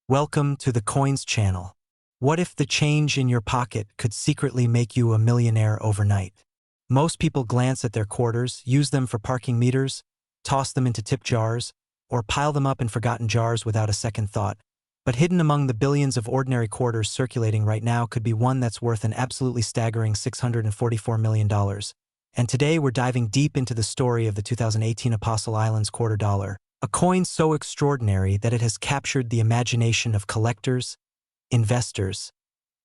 Welcome to the Coins channel. What if the change in your pocket could secretly make you a millionaire overnight? Most people glance at their quarters, use them for parking meters, toss them into tip jars, or pile them up in forgotten jars without a second thought. But hidden among the billions of ordinary quarters circulating right now could be one that's worth an absolutely staggering $644 million. And today we're diving deep into the story of the 2018 Apostle Islands quarter dollar. A coin so extraordinary that it has captured the imagination of collectors, investors,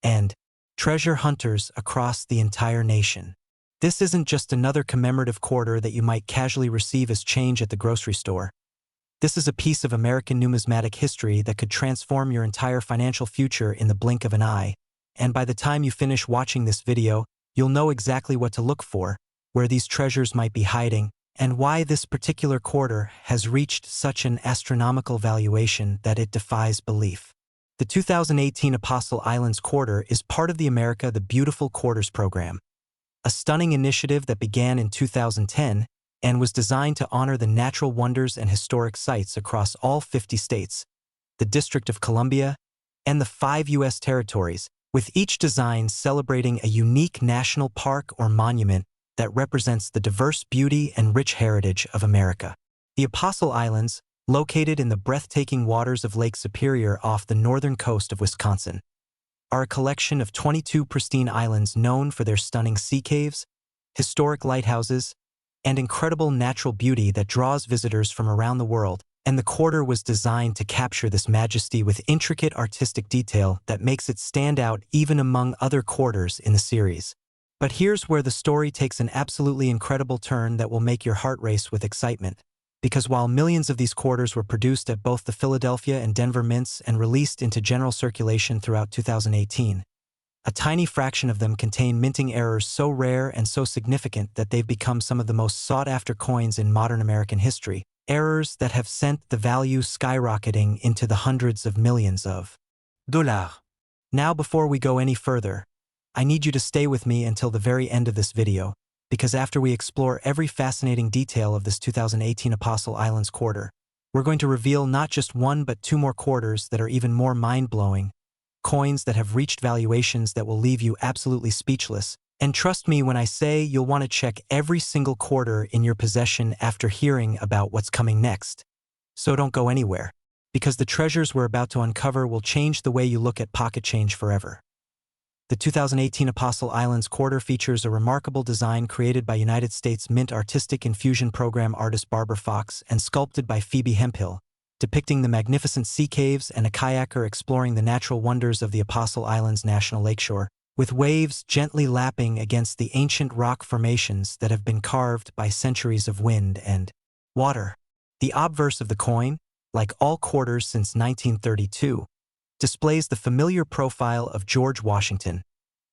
and treasure hunters across the entire nation. This isn't just another commemorative quarter that you might casually receive as change at the grocery store. This is a piece of American numismatic history that could transform your entire financial future in the blink of an eye. And by the time you finish watching this video, you'll know exactly what to look for, where these treasures might be hiding, and why this particular quarter has reached such an astronomical valuation that it defies belief. The 2018 Apostle Islands Quarter is part of the America the Beautiful Quarters program, a stunning initiative that began in 2010 and was designed to honor the natural wonders and historic sites across all 50 states, the District of Columbia, and the 5 U.S. territories, with each design celebrating a unique national park or monument that represents the diverse beauty and rich heritage of America. The Apostle Islands, located in the breathtaking waters of Lake Superior off the northern coast of Wisconsin, are a collection of 22 pristine islands known for their stunning sea caves, historic lighthouses, and incredible natural beauty that draws visitors from around the world, and the quarter was designed to capture this majesty with intricate artistic detail that makes it stand out even among other quarters in the series. But here's where the story takes an absolutely incredible turn that will make your heart race with excitement. Because while millions of these quarters were produced at both the Philadelphia and Denver mints and released into general circulation throughout 2018, a tiny fraction of them contain minting errors so rare and so significant that they've become some of the most sought-after coins in modern American history, errors that have sent the value skyrocketing into the hundreds of millions of dollars. Now, before we go any further, I need you to stay with me until the very end of this video, because after we explore every fascinating detail of this 2018 Apostle Islands quarter, we're going to reveal not just one but two more quarters that are even more mind-blowing, coins that have reached valuations that will leave you absolutely speechless. And trust me when I say you'll want to check every single quarter in your possession after hearing about what's coming next. So don't go anywhere, because the treasures we're about to uncover will change the way you look at pocket change forever. The 2018 Apostle Islands Quarter features a remarkable design created by United States Mint Artistic Infusion Program artist Barbara Fox and sculpted by Phoebe Hemphill, depicting the magnificent sea caves and a kayaker exploring the natural wonders of the Apostle Islands National Lakeshore, with waves gently lapping against the ancient rock formations that have been carved by centuries of wind and water. The obverse of the coin, like all quarters since 1932, displays the familiar profile of George Washington,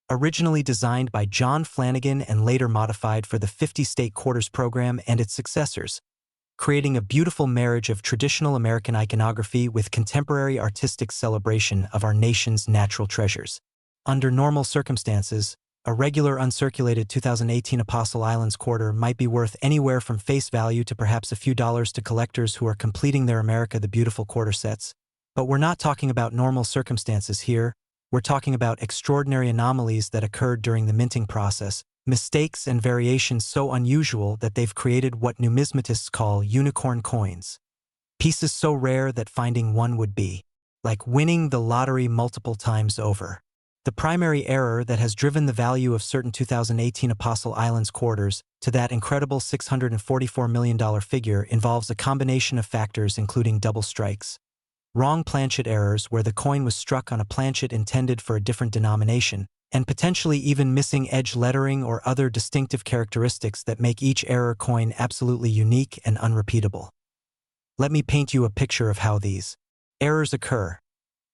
originally designed by John Flanagan and later modified for the 50-state quarters program and its successors, creating a beautiful marriage of traditional American iconography with contemporary artistic celebration of our nation's natural treasures. Under normal circumstances, a regular uncirculated 2018 Apostle Islands quarter might be worth anywhere from face value to perhaps a few dollars to collectors who are completing their America the Beautiful quarter sets. But we're not talking about normal circumstances here. We're talking about extraordinary anomalies that occurred during the minting process, mistakes and variations so unusual that they've created what numismatists call unicorn coins. Pieces so rare that finding one would be like winning the lottery multiple times over. The primary error that has driven the value of certain 2018 Apostle Islands quarters to that incredible $644 million figure involves a combination of factors including double strikes, wrong planchet errors where the coin was struck on a planchet intended for a different denomination, and potentially even missing edge lettering or other distinctive characteristics that make each error coin absolutely unique and unrepeatable. Let me paint you a picture of how these errors occur,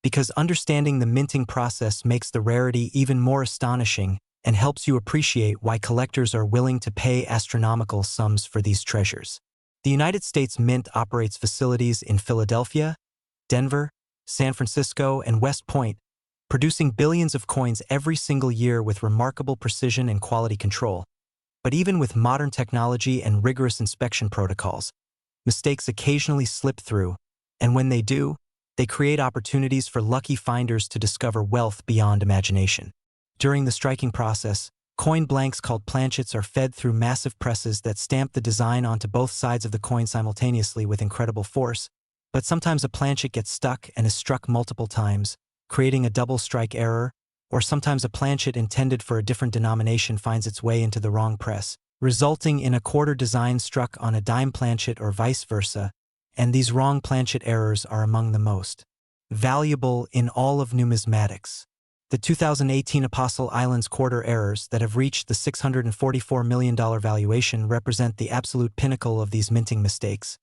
because understanding the minting process makes the rarity even more astonishing and helps you appreciate why collectors are willing to pay astronomical sums for these treasures. The United States Mint operates facilities in Philadelphia, Denver, San Francisco, and West Point, producing billions of coins every single year with remarkable precision and quality control. But even with modern technology and rigorous inspection protocols, mistakes occasionally slip through, and when they do, They create opportunities for lucky finders to discover wealth beyond imagination. During the striking process, coin blanks called planchets are fed through massive presses that stamp the design onto both sides of the coin simultaneously with incredible force, but sometimes a planchet gets stuck and is struck multiple times, creating a double strike error, or sometimes a planchet intended for a different denomination finds its way into the wrong press, resulting in a quarter design struck on a dime planchet or vice versa, and these wrong planchet errors are among the most valuable in all of numismatics. The 2018 Apostle Islands quarter errors that have reached the $644 million valuation represent the absolute pinnacle of these minting mistakes.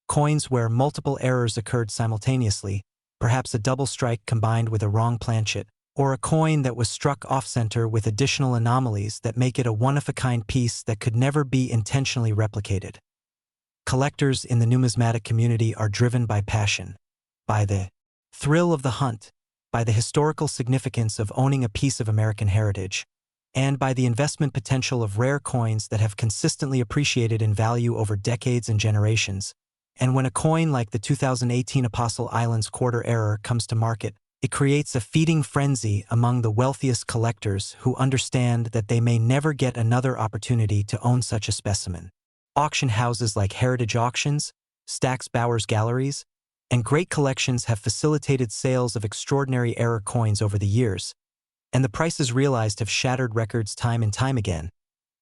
Coins where multiple errors occurred simultaneously, perhaps a double strike combined with a wrong planchet, or a coin that was struck off-center with additional anomalies that make it a one-of-a-kind piece that could never be intentionally replicated. Collectors in the numismatic community are driven by passion, by the thrill of the hunt, by the historical significance of owning a piece of American heritage, and by the investment potential of rare coins that have consistently appreciated in value over decades and generations. And when a coin like the 2018 Apostle Islands quarter error comes to market, it creates a feeding frenzy among the wealthiest collectors who understand that they may never get another opportunity to own such a specimen. Auction houses like Heritage Auctions, Stack's Bowers Galleries, and Great Collections have facilitated sales of extraordinary error coins over the years, and the prices realized have shattered records time and time again,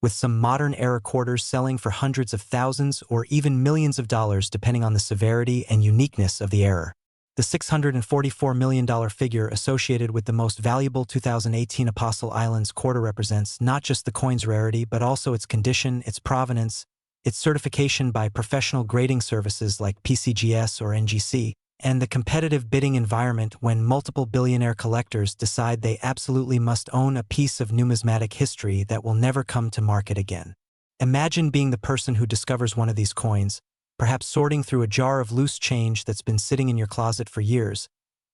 with some modern error quarters selling for hundreds of thousands or even millions of dollars depending on the severity and uniqueness of the error. The $644 million figure associated with the most valuable 2018 Apostle Islands quarter represents not just the coin's rarity but also its condition, its provenance, its certification by professional grading services like PCGS or NGC, and the competitive bidding environment when multiple billionaire collectors decide they absolutely must own a piece of numismatic history that will never come to market again. Imagine being the person who discovers one of these coins, perhaps sorting through a jar of loose change that's been sitting in your closet for years,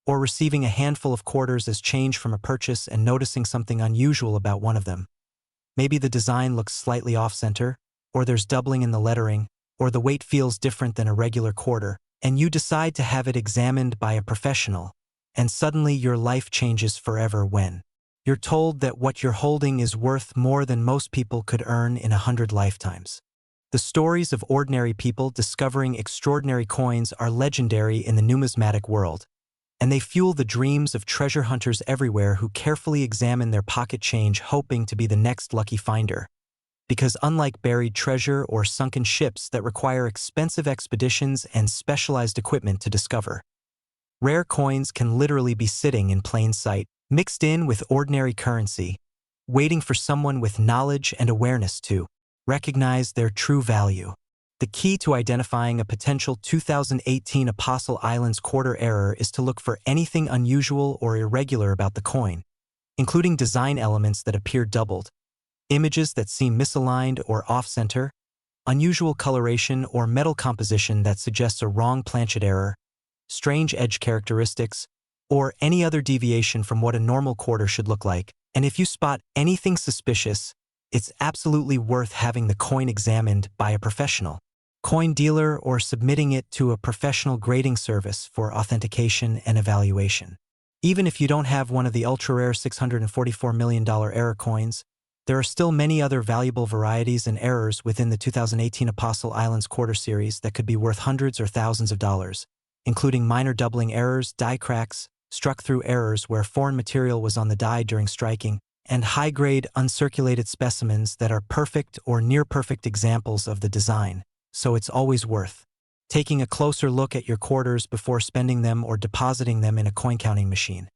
or receiving a handful of quarters as change from a purchase and noticing something unusual about one of them. Maybe the design looks slightly off-center, or there's doubling in the lettering, or the weight feels different than a regular quarter, and you decide to have it examined by a professional, and suddenly your life changes forever when you're told that what you're holding is worth more than most people could earn in 100 lifetimes. The stories of ordinary people discovering extraordinary coins are legendary in the numismatic world, and they fuel the dreams of treasure hunters everywhere who carefully examine their pocket change hoping to be the next lucky finder. Because unlike buried treasure or sunken ships that require expensive expeditions and specialized equipment to discover, rare coins can literally be sitting in plain sight, mixed in with ordinary currency, waiting for someone with knowledge and awareness to recognize their true value. The key to identifying a potential 2018 Apostle Islands quarter error is to look for anything unusual or irregular about the coin, including design elements that appear doubled, images that seem misaligned or off-center, unusual coloration or metal composition that suggests a wrong planchet error, strange edge characteristics, or any other deviation from what a normal quarter should look like. And if you spot anything suspicious, it's absolutely worth having the coin examined by a professional coin dealer or submitting it to a professional grading service for authentication and evaluation. Even if you don't have one of the ultra-rare $644 million error coins, there are still many other valuable varieties and errors within the 2018 Apostle Islands quarter series that could be worth hundreds or thousands of dollars, including minor doubling errors, die cracks, struck-through errors where foreign material was on the die during striking, and high-grade uncirculated specimens that are perfect or near-perfect examples of the design, so it's always worth taking a closer look at your quarters before spending them or depositing them in a coin-counting machine.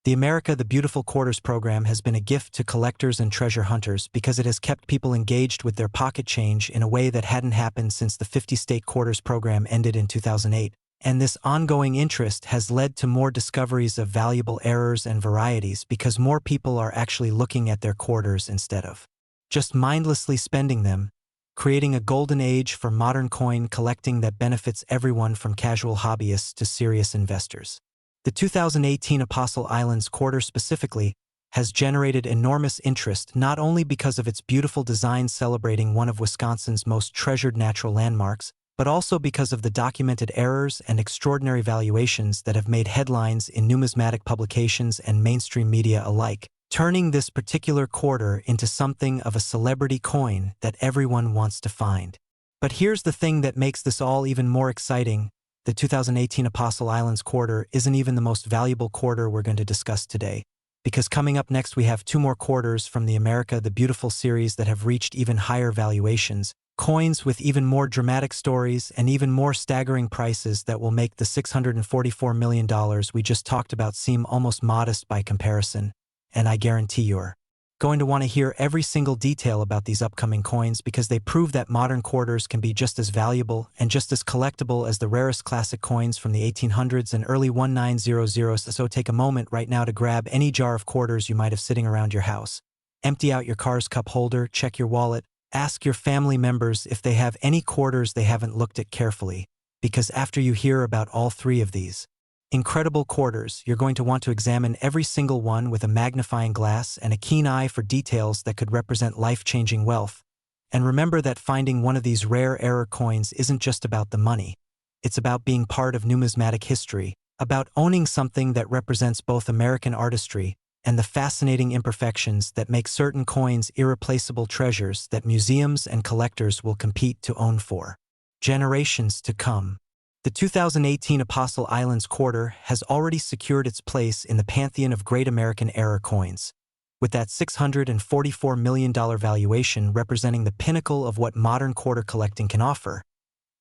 The America the Beautiful Quarters program has been a gift to collectors and treasure hunters because it has kept people engaged with their pocket change in a way that hadn't happened since the 50-state quarters program ended in 2008, and this ongoing interest has led to more discoveries of valuable errors and varieties because more people are actually looking at their quarters instead of just mindlessly spending them, creating a golden age for modern coin collecting that benefits everyone from casual hobbyists to serious investors. The 2018 Apostle Islands quarter specifically has generated enormous interest not only because of its beautiful design celebrating one of Wisconsin's most treasured natural landmarks, but also because of the documented errors and extraordinary valuations that have made headlines in numismatic publications and mainstream media alike, turning this particular quarter into something of a celebrity coin that everyone wants to find. But here's the thing that makes this all even more exciting. The 2018 Apostle Islands quarter isn't even the most valuable quarter we're going to discuss today, because coming up next we have two more quarters from the America the Beautiful series that have reached even higher valuations, coins with even more dramatic stories and even more staggering prices that will make the $644 million we just talked about seem almost modest by comparison, and I guarantee you're going to want to hear every single detail about these upcoming coins because they prove that modern quarters can be just as valuable and just as collectible as the rarest classic coins from the 1800s and early 1900s. So take a moment right now to grab any jar of quarters you might have sitting around your house. Empty out your car's cup holder, check your wallet, ask your family members if they have any quarters they haven't looked at carefully, because after you hear about all three of these incredible quarters, you're going to want to examine every single one with a magnifying glass and a keen eye for details that could represent life-changing wealth. And remember that finding one of these rare error coins isn't just about the money. It's about being part of numismatic history, about owning something that represents both American artistry and the fascinating imperfections that make certain coins irreplaceable treasures that museums and collectors will compete to own for generations to come. The 2018 Apostle Islands quarter has already secured its place in the pantheon of great American era coins, with that $644 million valuation representing the pinnacle of what modern quarter collecting can offer.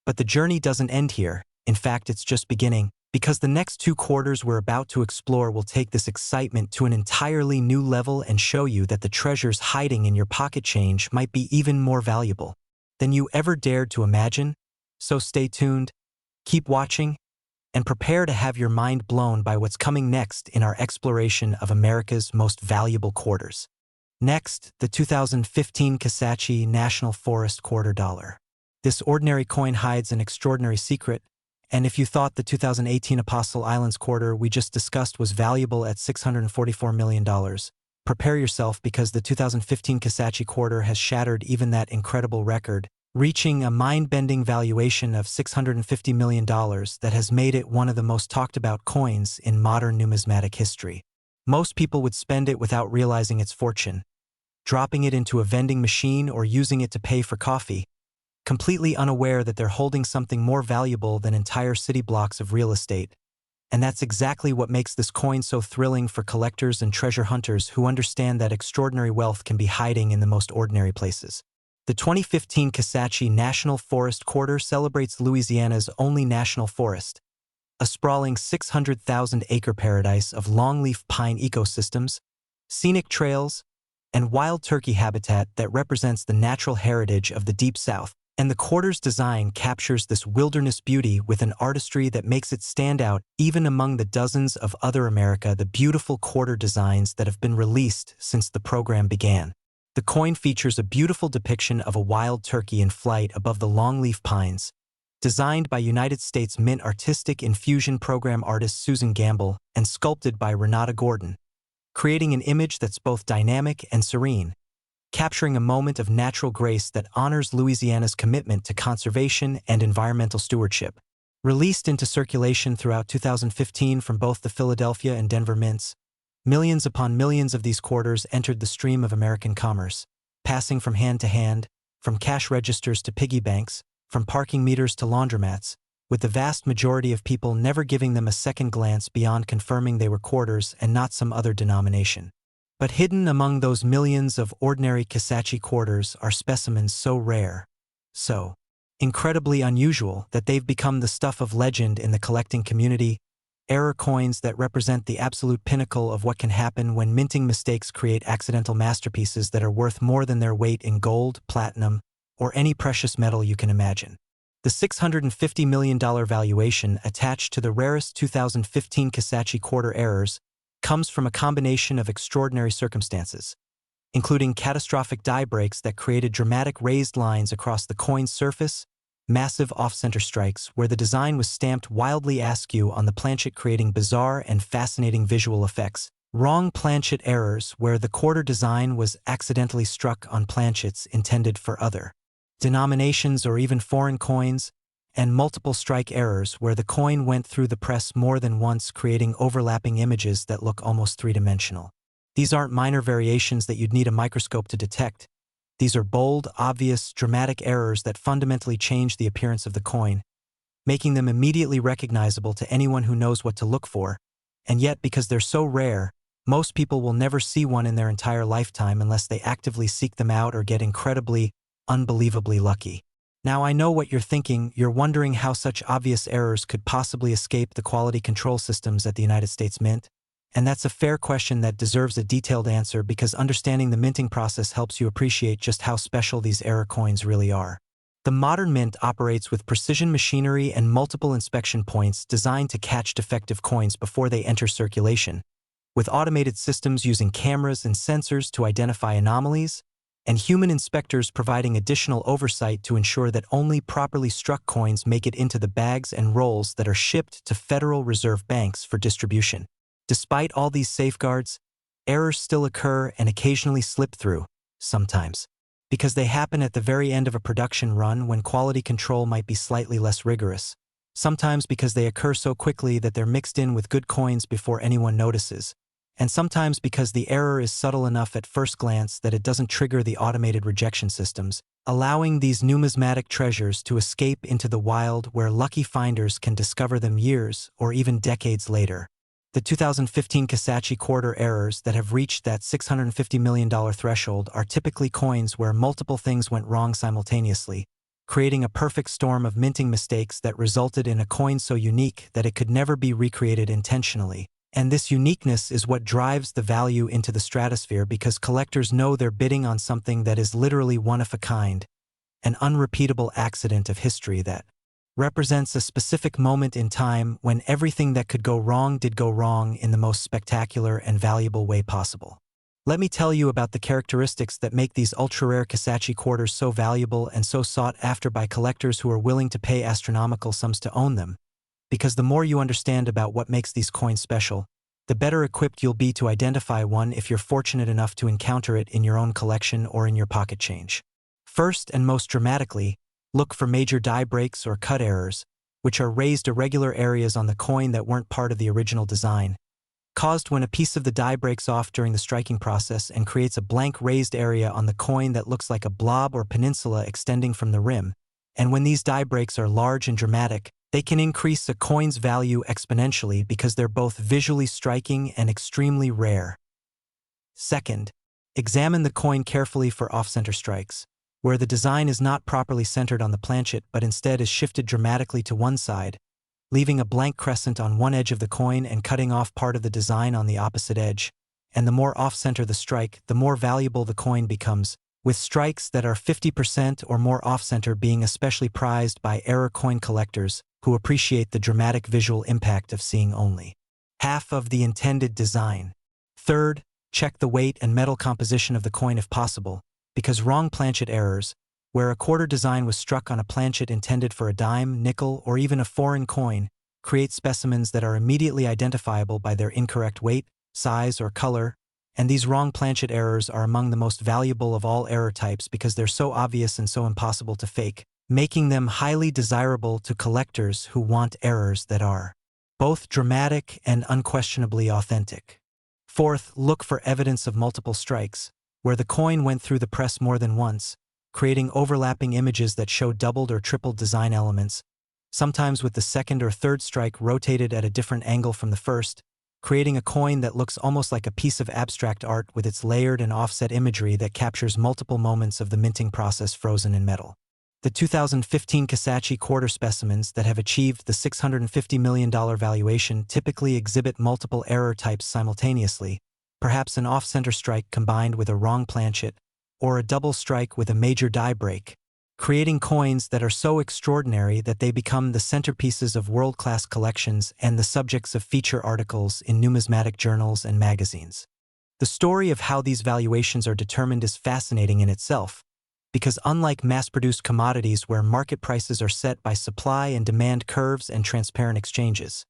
But the journey doesn't end here. In fact, it's just beginning, because the next two quarters we're about to explore will take this excitement to an entirely new level and show you that the treasures hiding in your pocket change might be even more valuable than you ever dared to imagine. So stay tuned. Keep watching, and prepare to have your mind blown by what's coming next in our exploration of America's most valuable quarters. Next, the 2015 Kisatchie National Forest Quarter dollar. This ordinary coin hides an extraordinary secret, and if you thought the 2018 Apostle Islands quarter we just discussed was valuable at $644 million, prepare yourself because the 2015 Kisatchie quarter has shattered even that incredible record, reaching a mind-bending valuation of $650 million that has made it one of the most talked-about coins in modern numismatic history. Most people would spend it without realizing its fortune, dropping it into a vending machine or using it to pay for coffee, completely unaware that they're holding something more valuable than entire city blocks of real estate. And that's exactly what makes this coin so thrilling for collectors and treasure hunters who understand that extraordinary wealth can be hiding in the most ordinary places. The 2015 Kisatchie National Forest Quarter celebrates Louisiana's only national forest, a sprawling 600,000-acre paradise of longleaf pine ecosystems, scenic trails, and wild turkey habitat that represents the natural heritage of the Deep South. And the quarter's design captures this wilderness beauty with an artistry that makes it stand out even among the dozens of other America the Beautiful quarter designs that have been released since the program began. The coin features a beautiful depiction of a wild turkey in flight above the longleaf pines, designed by United States Mint Artistic Infusion Program artist Susan Gamble and sculpted by Renata Gordon, creating an image that's both dynamic and serene, capturing a moment of natural grace that honors Louisiana's commitment to conservation and environmental stewardship. Released into circulation throughout 2015 from both the Philadelphia and Denver mints, millions upon millions of these quarters entered the stream of American commerce, passing from hand to hand, from cash registers to piggy banks, from parking meters to laundromats, with the vast majority of people never giving them a second glance beyond confirming they were quarters and not some other denomination. But hidden among those millions of ordinary Kisatchie quarters are specimens so rare, so incredibly unusual that they've become the stuff of legend in the collecting community, error coins that represent the absolute pinnacle of what can happen when minting mistakes create accidental masterpieces that are worth more than their weight in gold, platinum, or any precious metal you can imagine. The $650 million valuation attached to the rarest 2015 Kisatchie quarter errors comes from a combination of extraordinary circumstances, including catastrophic die breaks that created dramatic raised lines across the coin's surface, massive off-center strikes where the design was stamped wildly askew on the planchet, creating bizarre and fascinating visual effects, wrong planchet errors where the quarter design was accidentally struck on planchets intended for other denominations or even foreign coins, and multiple strike errors where the coin went through the press more than once, creating overlapping images that look almost three-dimensional. These aren't minor variations that you'd need a microscope to detect. These are bold, obvious, dramatic errors that fundamentally change the appearance of the coin, making them immediately recognizable to anyone who knows what to look for. And yet, because they're so rare, most people will never see one in their entire lifetime unless they actively seek them out or get incredibly, unbelievably lucky. Now, I know what you're thinking. You're wondering how such obvious errors could possibly escape the quality control systems at the United States Mint. And that's a fair question that deserves a detailed answer, because understanding the minting process helps you appreciate just how special these error coins really are. The modern mint operates with precision machinery and multiple inspection points designed to catch defective coins before they enter circulation, with automated systems using cameras and sensors to identify anomalies, and human inspectors providing additional oversight to ensure that only properly struck coins make it into the bags and rolls that are shipped to Federal Reserve banks for distribution. Despite all these safeguards, errors still occur and occasionally slip through, sometimes because they happen at the very end of a production run when quality control might be slightly less rigorous, sometimes because they occur so quickly that they're mixed in with good coins before anyone notices, and sometimes because the error is subtle enough at first glance that it doesn't trigger the automated rejection systems, allowing these numismatic treasures to escape into the wild where lucky finders can discover them years or even decades later. The 2015 Kisatchie Quarter errors that have reached that $650 million threshold are typically coins where multiple things went wrong simultaneously, creating a perfect storm of minting mistakes that resulted in a coin so unique that it could never be recreated intentionally. And this uniqueness is what drives the value into the stratosphere, because collectors know they're bidding on something that is literally one of a kind, an unrepeatable accident of history that represents a specific moment in time when everything that could go wrong did go wrong in the most spectacular and valuable way possible. Let me tell you about the characteristics that make these ultra-rare Kisatchie quarters so valuable and so sought after by collectors who are willing to pay astronomical sums to own them. Because the more you understand about what makes these coins special, the better equipped you'll be to identify one if you're fortunate enough to encounter it in your own collection or in your pocket change. First and most dramatically, look for major die breaks or cut errors, which are raised irregular areas on the coin that weren't part of the original design, caused when a piece of the die breaks off during the striking process and creates a blank raised area on the coin that looks like a blob or peninsula extending from the rim. And when these die breaks are large and dramatic, they can increase a coin's value exponentially because they're both visually striking and extremely rare. Second, examine the coin carefully for off-center strikes, where the design is not properly centered on the planchet but instead is shifted dramatically to one side, leaving a blank crescent on one edge of the coin and cutting off part of the design on the opposite edge. And the more off-center the strike, the more valuable the coin becomes, with strikes that are 50% or more off-center being especially prized by error coin collectors who appreciate the dramatic visual impact of seeing only half of the intended design. Third, check the weight and metal composition of the coin if possible, because wrong planchet errors, where a quarter design was struck on a planchet intended for a dime, nickel, or even a foreign coin, create specimens that are immediately identifiable by their incorrect weight, size, or color, and these wrong planchet errors are among the most valuable of all error types because they're so obvious and so impossible to fake, making them highly desirable to collectors who want errors that are both dramatic and unquestionably authentic. Fourth, look for evidence of multiple strikes, where the coin went through the press more than once, creating overlapping images that show doubled or tripled design elements, sometimes with the second or third strike rotated at a different angle from the first, creating a coin that looks almost like a piece of abstract art with its layered and offset imagery that captures multiple moments of the minting process frozen in metal. The 2015 Kisatchie quarter specimens that have achieved the $650 million valuation typically exhibit multiple error types simultaneously, perhaps an off-center strike combined with a wrong planchet, or a double strike with a major die break, creating coins that are so extraordinary that they become the centerpieces of world-class collections and the subjects of feature articles in numismatic journals and magazines. The story of how these valuations are determined is fascinating in itself, because unlike mass-produced commodities where market prices are set by supply and demand curves and transparent exchanges,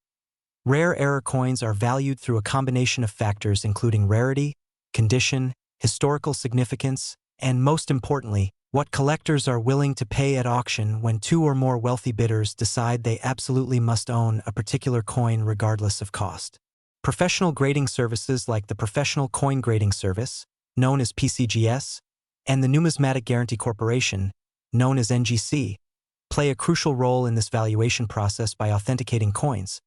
rare error coins are valued through a combination of factors including rarity, condition, historical significance, and most importantly, What collectors are willing to pay at auction when two or more wealthy bidders decide they absolutely must own a particular coin regardless of cost. Professional grading services like the Professional Coin Grading Service, known as PCGS, and the Numismatic Guarantee Corporation, known as NGC, play a crucial role in this valuation process by authenticating coins,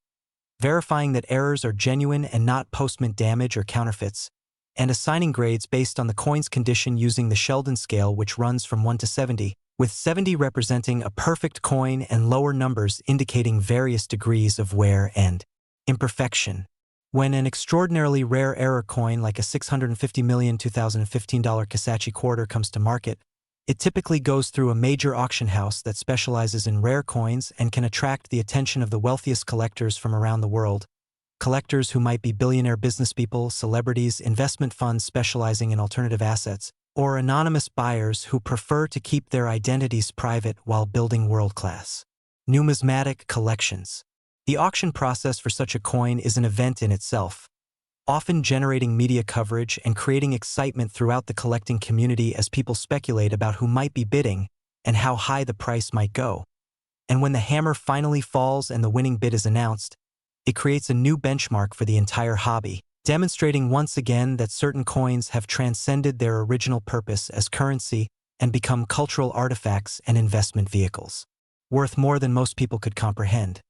verifying that errors are genuine and not post-mint damage or counterfeits, and assigning grades based on the coin's condition using the Sheldon scale, which runs from 1 to 70, with 70 representing a perfect coin and lower numbers indicating various degrees of wear and imperfection. When an extraordinarily rare error coin like a $650 million 2015 Kisatchie Quarter comes to market, it typically goes through a major auction house that specializes in rare coins and can attract the attention of the wealthiest collectors from around the world. Collectors who might be billionaire businesspeople, celebrities, investment funds specializing in alternative assets, or anonymous buyers who prefer to keep their identities private while building world-class numismatic collections. The auction process for such a coin is an event in itself, often generating media coverage and creating excitement throughout the collecting community as people speculate about who might be bidding and how high the price might go. And when the hammer finally falls and the winning bid is announced, it creates a new benchmark for the entire hobby, demonstrating once again that certain coins have transcended their original purpose as currency and become cultural artifacts and investment vehicles, worth more than most people could comprehend.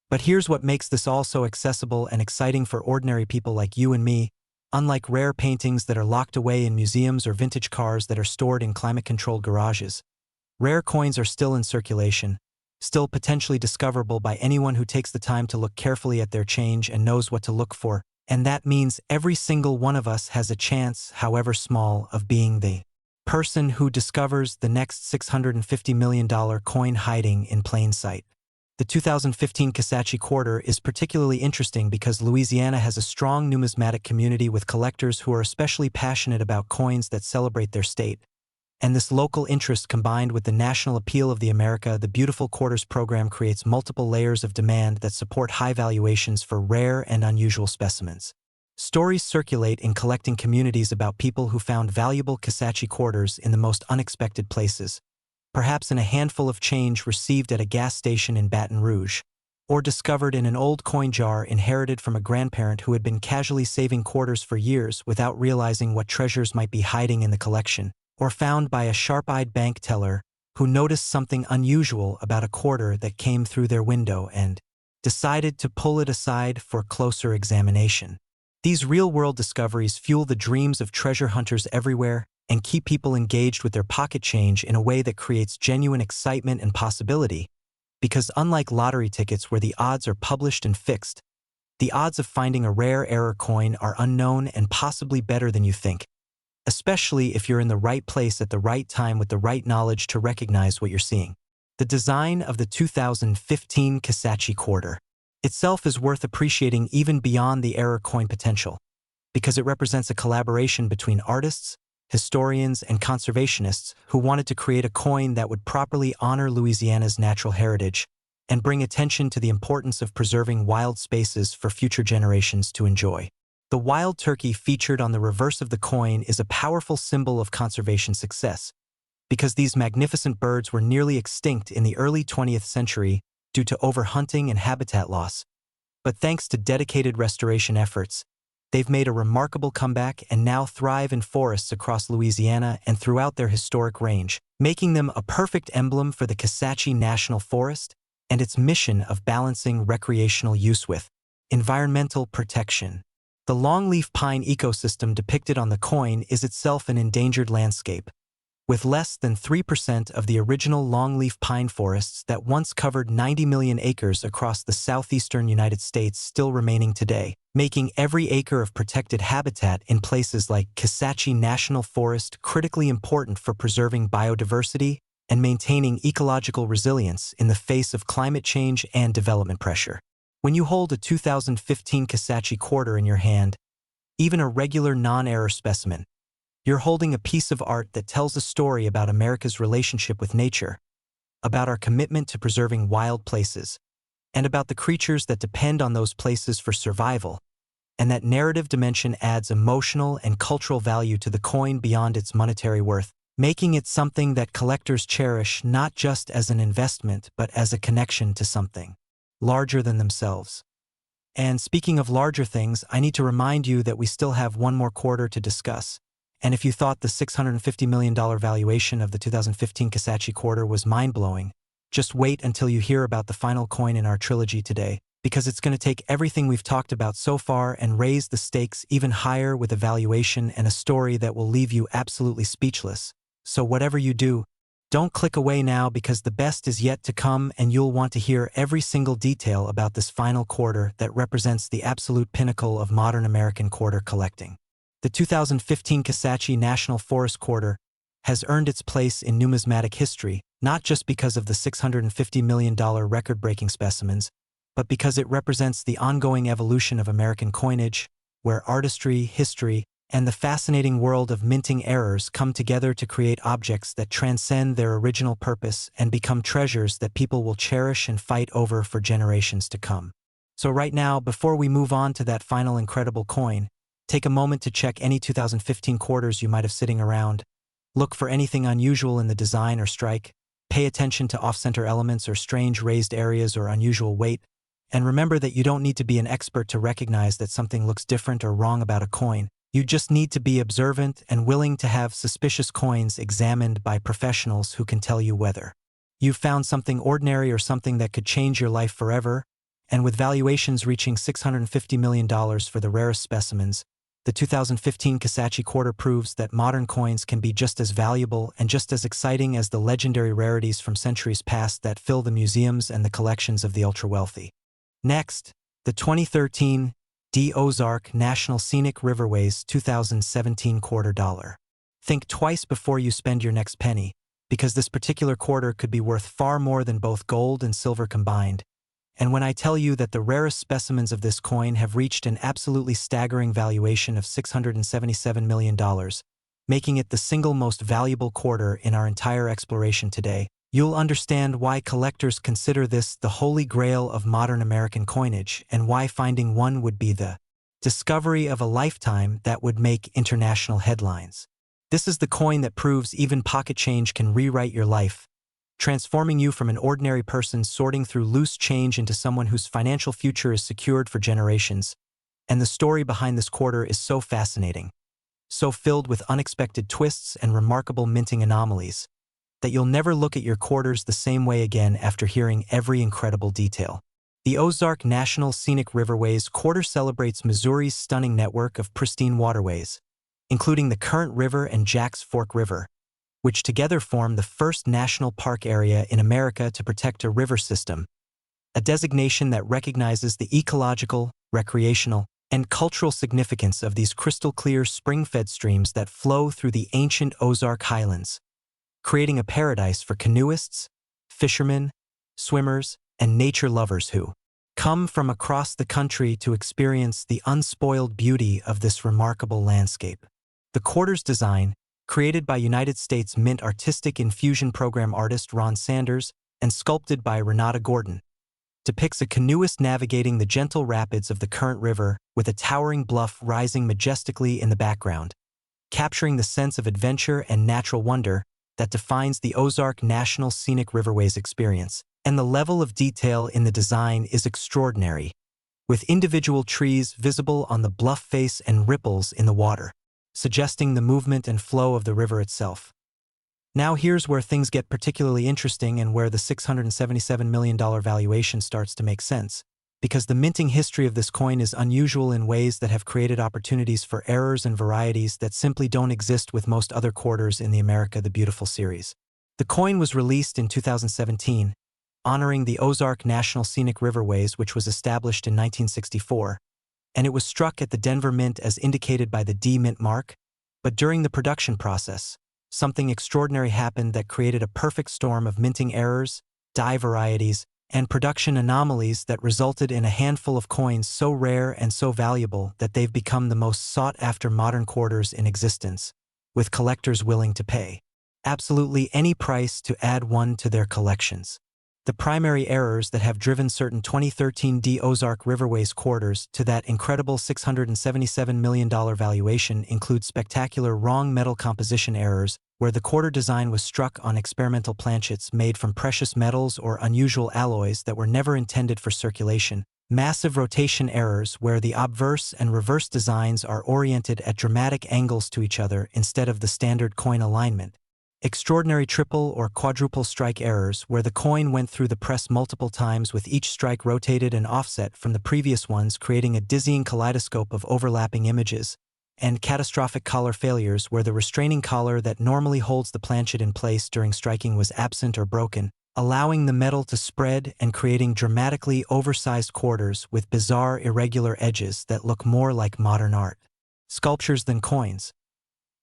But here's what makes this all so accessible and exciting for ordinary people like you and me. Unlike rare paintings that are locked away in museums or vintage cars that are stored in climate-controlled garages, rare coins are still in circulation, still potentially discoverable by anyone who takes the time to look carefully at their change and knows what to look for, and that means every single one of us has a chance, however small, of being the person who discovers the next $650 million coin hiding in plain sight. The 2015 Kisatchie Quarter is particularly interesting because Louisiana has a strong numismatic community with collectors who are especially passionate about coins that celebrate their state. And this local interest combined with the national appeal of the Beautiful Quarters program creates multiple layers of demand that support high valuations for rare and unusual specimens. Stories circulate in collecting communities about people who found valuable Kisatchie quarters in the most unexpected places, perhaps in a handful of change received at a gas station in Baton Rouge, or discovered in an old coin jar inherited from a grandparent who had been casually saving quarters for years without realizing what treasures might be hiding in the collection, or found by a sharp-eyed bank teller who noticed something unusual about a quarter that came through their window and decided to pull it aside for closer examination. These real-world discoveries fuel the dreams of treasure hunters everywhere and keep people engaged with their pocket change in a way that creates genuine excitement and possibility, because unlike lottery tickets where the odds are published and fixed, the odds of finding a rare error coin are unknown and possibly better than you think, especially if you're in the right place at the right time with the right knowledge to recognize what you're seeing. The design of the 2015 Kisatchie Quarter itself is worth appreciating even beyond the error coin potential, because it represents a collaboration between artists, historians, and conservationists who wanted to create a coin that would properly honor Louisiana's natural heritage and bring attention to the importance of preserving wild spaces for future generations to enjoy. The wild turkey featured on the reverse of the coin is a powerful symbol of conservation success, because these magnificent birds were nearly extinct in the early 20th century due to overhunting and habitat loss. But thanks to dedicated restoration efforts, they've made a remarkable comeback and now thrive in forests across Louisiana and throughout their historic range, making them a perfect emblem for the Kisatchie National Forest and its mission of balancing recreational use with environmental protection. The longleaf pine ecosystem depicted on the coin is itself an endangered landscape, with less than 3% of the original longleaf pine forests that once covered 90 million acres across the southeastern United States still remaining today, making every acre of protected habitat in places like Kisatchie National Forest critically important for preserving biodiversity and maintaining ecological resilience in the face of climate change and development pressure. When you hold a 2015 Kisatchie Quarter in your hand, even a regular non-error specimen, you're holding a piece of art that tells a story about America's relationship with nature, about our commitment to preserving wild places, and about the creatures that depend on those places for survival. And that narrative dimension adds emotional and cultural value to the coin beyond its monetary worth. making it something that collectors cherish not just as an investment but as a connection to something larger than themselves. And speaking of larger things, I need to remind you that we still have one more quarter to discuss. And if you thought the $650 million valuation of the 2015 Kisatchie Quarter was mind-blowing, just wait until you hear about the final coin in our trilogy today, because it's going to take everything we've talked about so far and raise the stakes even higher with a valuation and a story that will leave you absolutely speechless. So whatever you do, don't click away now, because the best is yet to come and you'll want to hear every single detail about this final quarter that represents the absolute pinnacle of modern American quarter collecting. The 2015 Kisatchie National Forest Quarter has earned its place in numismatic history, not just because of the $650 million record-breaking specimens, but because it represents the ongoing evolution of American coinage, where artistry, history, and the fascinating world of minting errors come together to create objects that transcend their original purpose and become treasures that people will cherish and fight over for generations to come. So right now, before we move on to that final incredible coin, take a moment to check any 2015 quarters you might have sitting around. Look for anything unusual in the design or strike. Pay attention to off-center elements or strange raised areas or unusual weight. And remember that you don't need to be an expert to recognize that something looks different or wrong about a coin. You just need to be observant and willing to have suspicious coins examined by professionals who can tell you whether you've found something ordinary or something that could change your life forever. And with valuations reaching $650 million for the rarest specimens, the 2015 Kisatchie Quarter proves that modern coins can be just as valuable and just as exciting as the legendary rarities from centuries past that fill the museums and the collections of the ultra-wealthy. Next, the 2013 D Ozark National Scenic Riverways 2017 Quarter Dollar. Think twice before you spend your next penny, because this particular quarter could be worth far more than both gold and silver combined. And when I tell you that the rarest specimens of this coin have reached an absolutely staggering valuation of $677 million, making it the single most valuable quarter in our entire exploration today, you'll understand why collectors consider this the holy grail of modern American coinage and why finding one would be the discovery of a lifetime that would make international headlines. This is the coin that proves even pocket change can rewrite your life, transforming you from an ordinary person sorting through loose change into someone whose financial future is secured for generations. And the story behind this quarter is so fascinating, so filled with unexpected twists and remarkable minting anomalies, that you'll never look at your quarters the same way again after hearing every incredible detail. The Ozark National Scenic Riverways Quarter celebrates Missouri's stunning network of pristine waterways, including the Current River and Jack's Fork River, which together form the first national park area in America to protect a river system, a designation that recognizes the ecological, recreational, and cultural significance of these crystal-clear spring-fed streams that flow through the ancient Ozark Highlands, creating a paradise for canoeists, fishermen, swimmers, and nature lovers who come from across the country to experience the unspoiled beauty of this remarkable landscape. The quarter's design, created by United States Mint Artistic Infusion Program artist Ron Sanders and sculpted by Renata Gordon, depicts a canoeist navigating the gentle rapids of the Current River with a towering bluff rising majestically in the background, capturing the sense of adventure and natural wonder that defines the Ozark National Scenic Riverways experience. And the level of detail in the design is extraordinary, with individual trees visible on the bluff face and ripples in the water, suggesting the movement and flow of the river itself. Now here's where things get particularly interesting and where the $677 million valuation starts to make sense, because the minting history of this coin is unusual in ways that have created opportunities for errors and varieties that simply don't exist with most other quarters in the America the Beautiful series. The coin was released in 2017, honoring the Ozark National Scenic Riverways, which was established in 1964, and it was struck at the Denver Mint as indicated by the D Mint mark. But during the production process, something extraordinary happened that created a perfect storm of minting errors, die varieties, and production anomalies that resulted in a handful of coins so rare and so valuable that they've become the most sought-after modern quarters in existence, with collectors willing to pay absolutely any price to add one to their collections. The primary errors that have driven certain 2013 D Ozark Riverways quarters to that incredible $677 million valuation include spectacular wrong metal composition errors, where the quarter design was struck on experimental planchets made from precious metals or unusual alloys that were never intended for circulation, massive rotation errors where the obverse and reverse designs are oriented at dramatic angles to each other instead of the standard coin alignment, extraordinary triple or quadruple strike errors where the coin went through the press multiple times with each strike rotated and offset from the previous ones, creating a dizzying kaleidoscope of overlapping images, and catastrophic collar failures where the restraining collar that normally holds the planchet in place during striking was absent or broken, allowing the metal to spread and creating dramatically oversized quarters with bizarre irregular edges that look more like modern art sculptures than coins.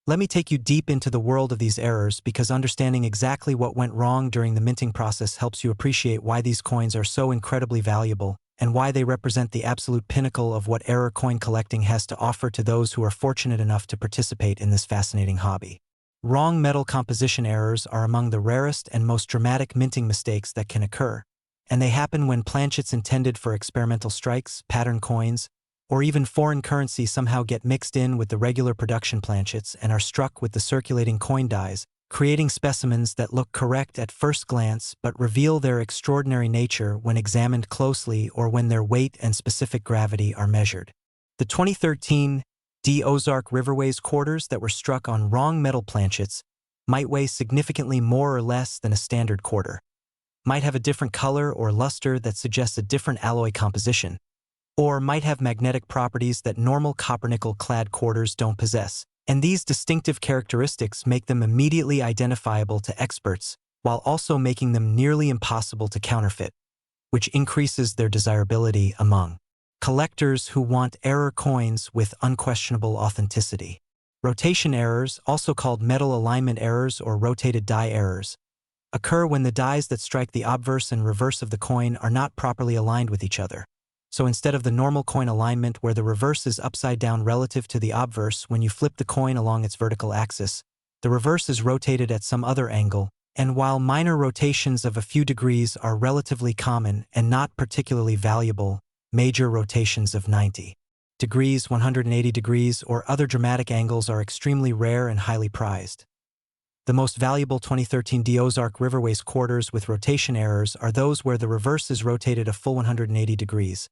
Let me take you deep into the world of these errors, because understanding exactly what went wrong during the minting process helps you appreciate why these coins are so incredibly valuable and why they represent the absolute pinnacle of what error coin collecting has to offer to those who are fortunate enough to participate in this fascinating hobby. Wrong metal composition errors are among the rarest and most dramatic minting mistakes that can occur, and they happen when planchets intended for experimental strikes, pattern coins, or even foreign currency somehow get mixed in with the regular production planchets and are struck with the circulating coin dies, creating specimens that look correct at first glance but reveal their extraordinary nature when examined closely or when their weight and specific gravity are measured. The 2013 D Ozark Riverways quarters that were struck on wrong metal planchets might weigh significantly more or less than a standard quarter, might have a different color or luster that suggests a different alloy composition, or might have magnetic properties that normal copper-nickel-clad quarters don't possess, and these distinctive characteristics make them immediately identifiable to experts while also making them nearly impossible to counterfeit, which increases their desirability among collectors who want error coins with unquestionable authenticity. Rotation errors, also called metal alignment errors or rotated die errors, occur when the dies that strike the obverse and reverse of the coin are not properly aligned with each other. So instead of the normal coin alignment where the reverse is upside down relative to the obverse when you flip the coin along its vertical axis, the reverse is rotated at some other angle, and while minor rotations of a few degrees are relatively common and not particularly valuable, major rotations of 90 degrees, 180 degrees, or other dramatic angles are extremely rare and highly prized. The most valuable 2013 D Ozark Riverways quarters with rotation errors are those where the reverse is rotated a full 180 degrees.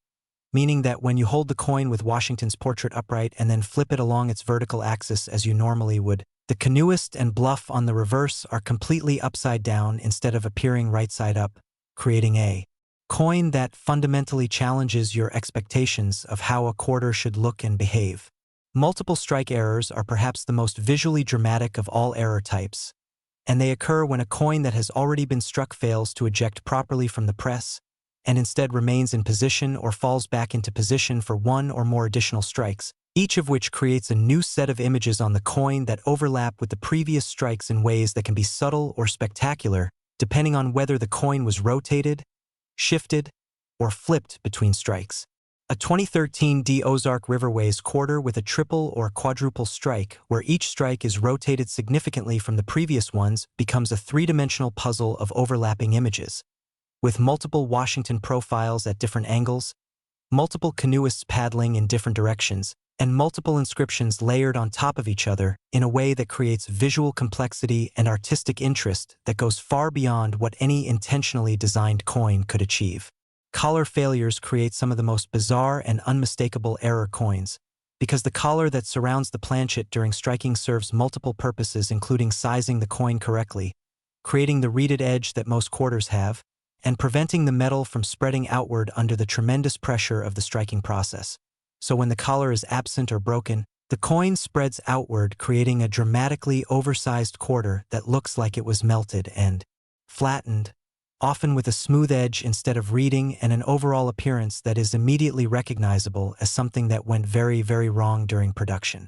Meaning that when you hold the coin with Washington's portrait upright and then flip it along its vertical axis as you normally would, the canoeist and bluff on the reverse are completely upside down instead of appearing right side up, creating a coin that fundamentally challenges your expectations of how a quarter should look and behave. Multiple strike errors are perhaps the most visually dramatic of all error types, and they occur when a coin that has already been struck fails to eject properly from the press, and instead remains in position or falls back into position for one or more additional strikes, each of which creates a new set of images on the coin that overlap with the previous strikes in ways that can be subtle or spectacular, depending on whether the coin was rotated, shifted, or flipped between strikes. A 2013 D Ozark Riverways quarter with a triple or quadruple strike, where each strike is rotated significantly from the previous ones, becomes a three-dimensional puzzle of overlapping images, with multiple Washington profiles at different angles, multiple canoeists paddling in different directions, and multiple inscriptions layered on top of each other in a way that creates visual complexity and artistic interest that goes far beyond what any intentionally designed coin could achieve. Collar failures create some of the most bizarre and unmistakable error coins, because the collar that surrounds the planchet during striking serves multiple purposes, including sizing the coin correctly, creating the reeded edge that most quarters have, and preventing the metal from spreading outward under the tremendous pressure of the striking process. So when the collar is absent or broken, the coin spreads outward, creating a dramatically oversized quarter that looks like it was melted and flattened, often with a smooth edge instead of reeding, and an overall appearance that is immediately recognizable as something that went very, very wrong during production.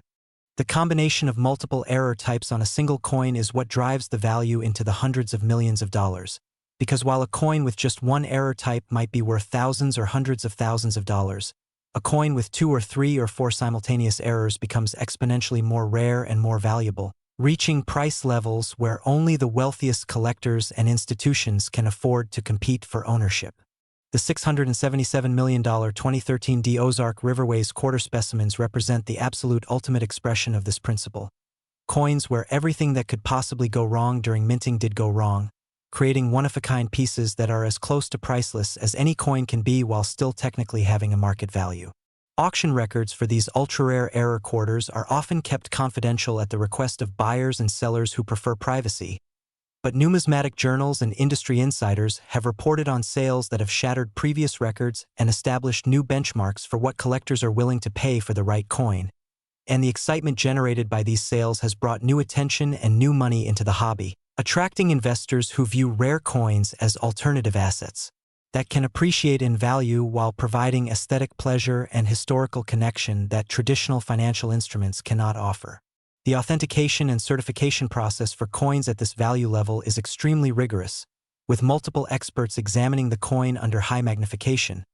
The combination of multiple error types on a single coin is what drives the value into the hundreds of millions of dollars. Because while a coin with just one error type might be worth thousands or hundreds of thousands of dollars, a coin with 2 or 3 or 4 simultaneous errors becomes exponentially more rare and more valuable, reaching price levels where only the wealthiest collectors and institutions can afford to compete for ownership. The $677 million 2013 D Ozark Riverways Quarter specimens represent the absolute ultimate expression of this principle. Coins where everything that could possibly go wrong during minting did go wrong, creating one-of-a-kind pieces that are as close to priceless as any coin can be while still technically having a market value. Auction records for these ultra-rare error quarters are often kept confidential at the request of buyers and sellers who prefer privacy, but numismatic journals and industry insiders have reported on sales that have shattered previous records and established new benchmarks for what collectors are willing to pay for the right coin. And the excitement generated by these sales has brought new attention and new money into the hobby, attracting investors who view rare coins as alternative assets that can appreciate in value while providing aesthetic pleasure and historical connection that traditional financial instruments cannot offer. The authentication and certification process for coins at this value level is extremely rigorous, with multiple experts examining the coin under high magnification,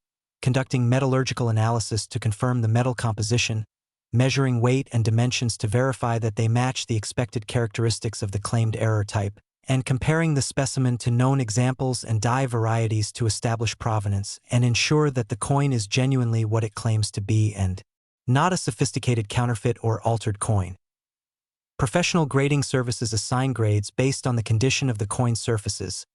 conducting metallurgical analysis to confirm the metal composition, measuring weight and dimensions to verify that they match the expected characteristics of the claimed error type, and comparing the specimen to known examples and die varieties to establish provenance and ensure that the coin is genuinely what it claims to be and not a sophisticated counterfeit or altered coin. Professional grading services assign grades based on the condition of the coin's surfaces,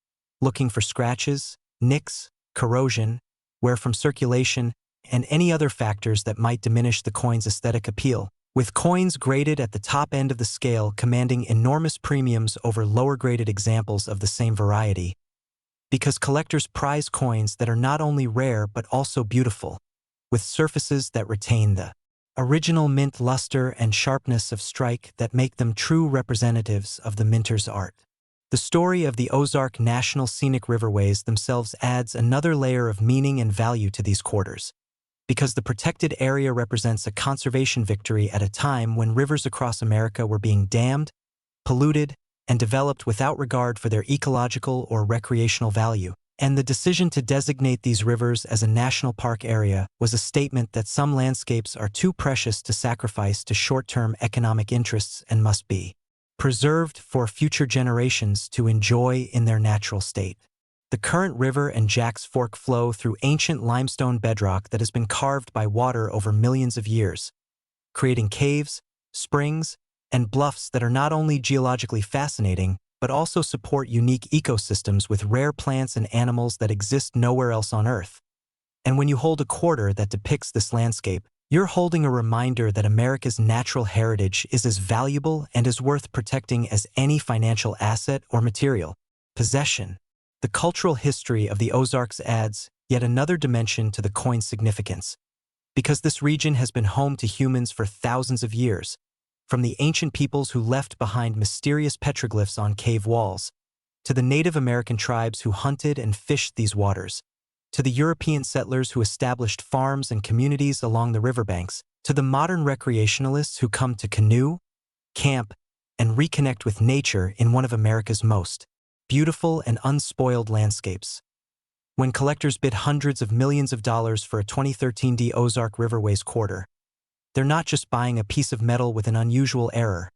looking for scratches, nicks, corrosion, wear from circulation, and any other factors that might diminish the coin's aesthetic appeal, with coins graded at the top end of the scale commanding enormous premiums over lower-graded examples of the same variety, because collectors prize coins that are not only rare but also beautiful, with surfaces that retain the original mint luster and sharpness of strike that make them true representatives of the minter's art. The story of the Ozark National Scenic Riverways themselves adds another layer of meaning and value to these quarters, because the protected area represents a conservation victory at a time when rivers across America were being dammed, polluted, and developed without regard for their ecological or recreational value. And the decision to designate these rivers as a national park area was a statement that some landscapes are too precious to sacrifice to short-term economic interests and must be preserved for future generations to enjoy in their natural state. The current river and Jack's Fork flow through ancient limestone bedrock that has been carved by water over millions of years, creating caves, springs, and bluffs that are not only geologically fascinating, but also support unique ecosystems with rare plants and animals that exist nowhere else on Earth. And when you hold a quarter that depicts this landscape, you're holding a reminder that America's natural heritage is as valuable and as worth protecting as any financial asset or material possession. The cultural history of the Ozarks adds yet another dimension to the coin's significance, because this region has been home to humans for thousands of years, from the ancient peoples who left behind mysterious petroglyphs on cave walls, to the Native American tribes who hunted and fished these waters, to the European settlers who established farms and communities along the riverbanks, to the modern recreationalists who come to canoe, camp, and reconnect with nature in one of America's most beautiful and unspoiled landscapes. When collectors bid hundreds of millions of dollars for a 2013 D Ozark Riverways Quarter, they're not just buying a piece of metal with an unusual error.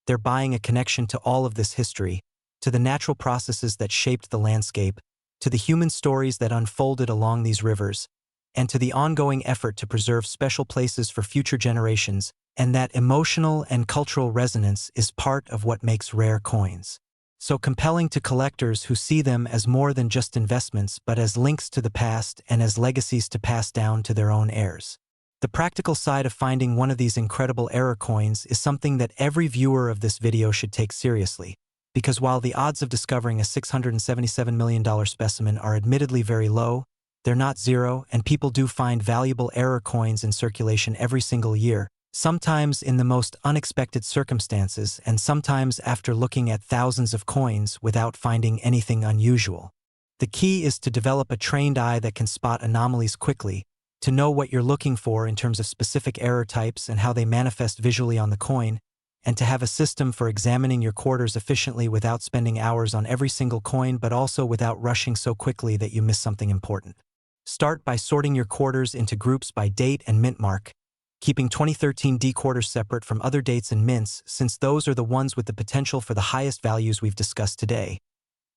They're buying a connection to all of this history, to the natural processes that shaped the landscape, to the human stories that unfolded along these rivers, and to the ongoing effort to preserve special places for future generations. And that emotional and cultural resonance is part of what makes rare coins so compelling to collectors who see them as more than just investments but as links to the past and as legacies to pass down to their own heirs. The practical side of finding one of these incredible error coins is something that every viewer of this video should take seriously, because while the odds of discovering a $677 million specimen are admittedly very low, they're not zero, and people do find valuable error coins in circulation every single year, sometimes in the most unexpected circumstances and sometimes after looking at thousands of coins without finding anything unusual. The key is to develop a trained eye that can spot anomalies quickly, to know what you're looking for in terms of specific error types and how they manifest visually on the coin, and to have a system for examining your quarters efficiently without spending hours on every single coin but also without rushing so quickly that you miss something important. Start by sorting your quarters into groups by date and mint mark, keeping 2013 D quarters separate from other dates and mints since those are the ones with the potential for the highest values we've discussed today.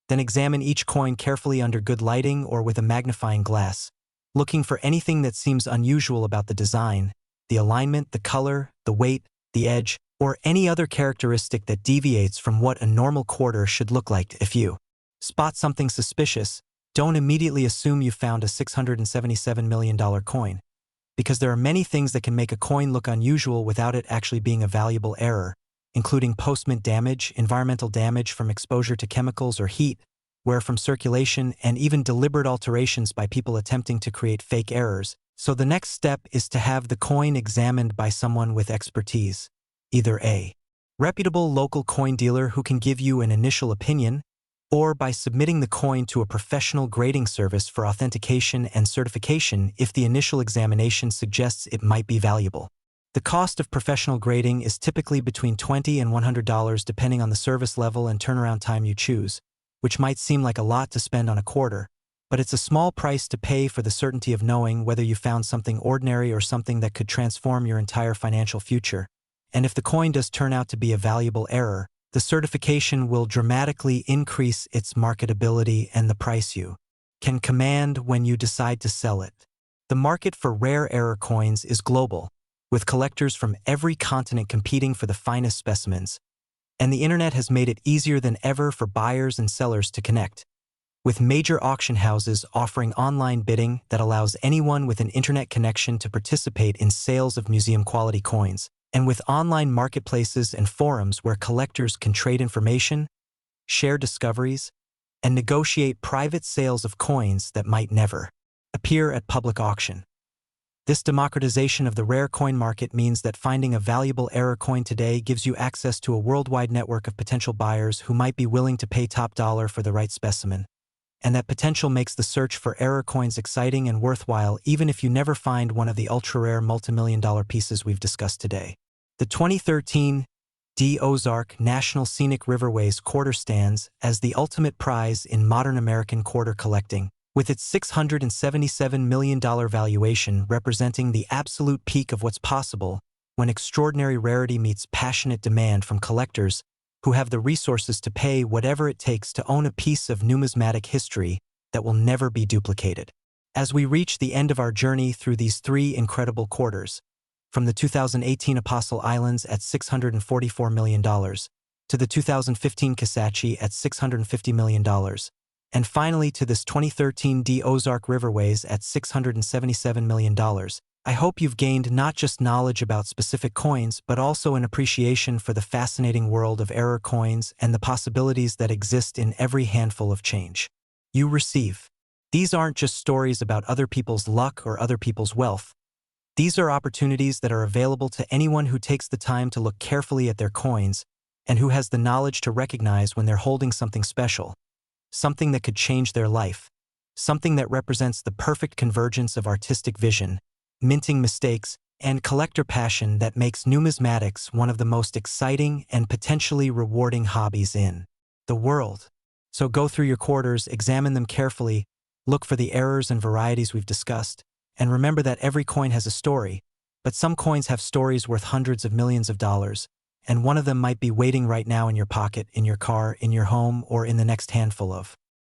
Then examine each coin carefully under good lighting or with a magnifying glass, looking for anything that seems unusual about the design, the alignment, the color, the weight, the edge, or any other characteristic that deviates from what a normal quarter should look like. If you spot something suspicious, don't immediately assume you found a $677 million coin, because there are many things that can make a coin look unusual without it actually being a valuable error, including postmint damage, environmental damage from exposure to chemicals or heat, wear from circulation, and even deliberate alterations by people attempting to create fake errors. So the next step is to have the coin examined by someone with expertise, either a reputable local coin dealer who can give you an initial opinion, or by submitting the coin to a professional grading service for authentication and certification if the initial examination suggests it might be valuable. The cost of professional grading is typically between $20 and $100 depending on the service level and turnaround time you choose, which might seem like a lot to spend on a quarter, but it's a small price to pay for the certainty of knowing whether you found something ordinary or something that could transform your entire financial future. And if the coin does turn out to be a valuable error, the certification will dramatically increase its marketability and the price you can command when you decide to sell it. The market for rare error coins is global, with collectors from every continent competing for the finest specimens, and the internet has made it easier than ever for buyers and sellers to connect, with major auction houses offering online bidding that allows anyone with an internet connection to participate in sales of museum-quality coins, and with online marketplaces and forums where collectors can trade information, share discoveries, and negotiate private sales of coins that might never appear at public auction. This democratization of the rare coin market means that finding a valuable error coin today gives you access to a worldwide network of potential buyers who might be willing to pay top dollar for the right specimen. And that potential makes the search for error coins exciting and worthwhile even if you never find one of the ultra-rare multimillion-dollar pieces we've discussed today. The 2013 D Ozark National Scenic Riverways Quarter stands as the ultimate prize in modern American quarter collecting, with its $677 million valuation representing the absolute peak of what's possible when extraordinary rarity meets passionate demand from collectors who have the resources to pay whatever it takes to own a piece of numismatic history that will never be duplicated. As we reach the end of our journey through these three incredible quarters, from the 2018 Apostle Islands at $644 million to the 2015 Kisatchie at $650 million, and finally to this 2013 D Ozark Riverways at $677 million, I hope you've gained not just knowledge about specific coins, but also an appreciation for the fascinating world of error coins and the possibilities that exist in every handful of change you receive. These aren't just stories about other people's luck or other people's wealth. These are opportunities that are available to anyone who takes the time to look carefully at their coins and who has the knowledge to recognize when they're holding something special, something that could change their life, something that represents the perfect convergence of artistic vision, minting mistakes, and collector passion that makes numismatics one of the most exciting and potentially rewarding hobbies in the world. So go through your quarters, examine them carefully, look for the errors and varieties we've discussed, and remember that every coin has a story, but some coins have stories worth hundreds of millions of dollars, and one of them might be waiting right now in your pocket, in your car, in your home, or in the next handful of